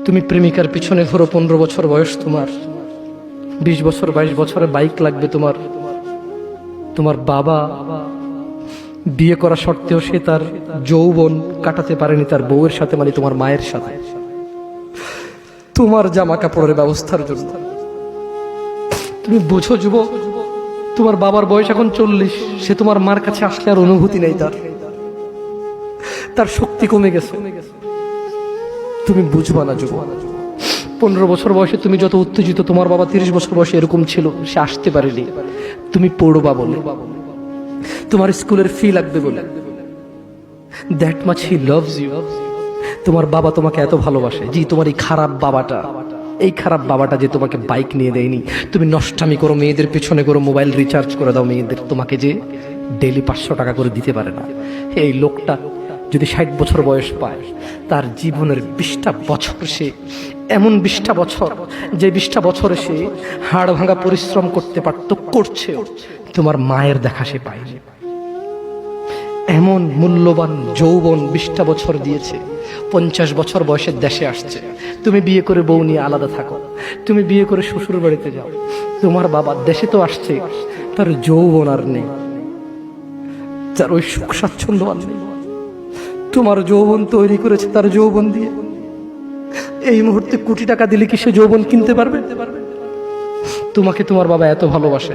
তুমি প্রেমিকার পিছনে ঘোরো, 15 বছর বয়স তোমার, 20 বছর 22 বছরে বাইক লাগবে তোমার। তোমার বাবা বিয়ে করা সত্ত্বেও সে তার যৌবন কাটাতে পারেনি তার বউয়ের সাথে, মানে তোমার মায়ের সাথে, তোমার জামা কাপড়ের ব্যবস্থার জন্য। তুমি বুঝো যুবক, তোমার বাবার বয়স এখন 40, সে তোমার মার কাছে আসলে আর অনুভূতি নেই, তার শক্তি কমে গেছে। তুমি বুঝবা না যুবক। 15 বছর বয়সে তুমি যত উত্তেজিত, তোমার বাবা 30 বছর বয়সে এরকম ছিল, সে আসতে পারেনি। তুমি পড়বা বলে, তোমার স্কুলের ফি লাগবে বলে, that much he loves you. তোমার বাবা তোমাকে এত ভালোবাসে। জি, তোমার এই খারাপ বাবাটা যে তোমাকে বাইক নিয়ে দেয়নি, তুমি নষ্টামি করো, মেয়েদের পিছনে করো, মোবাইল রিচার্জ করে দাও মেয়েদের, তোমাকে যে ডেইলি 500 টাকা করে দিতে পারে না। এই লোকটা যদি 60 বছর বয়স পায়, তার জীবনের 20টা বছর, সে এমন 20টা বছর, যে 20টা বছরে সে হাড় ভাঙা পরিশ্রম করতে পারত, করছে, তোমার মায়ের দেখা সে পায়নি। এমন মূল্যবান যৌবন 20টা বছর দিয়েছে, 50 বছর বয়সে দেশে আসছে। তুমি বিয়ে করে বউ নিয়ে আলাদা থাকো, তুমি বিয়ে করে শ্বশুর বাড়িতে যাও। তোমার বাবা দেশে তো আসছে, তার যৌবন আর নেই, তার ওই সুখ স্বাচ্ছন্দ্য আর নেই। তোমার যৌবন তৈরি করেছে তার যৌবন দিয়ে। এই মুহূর্তে কোটি টাকা দিলে কি সে যৌবন কিনতে পারবে? তোমাকে তোমার বাবা এত ভালোবাসে।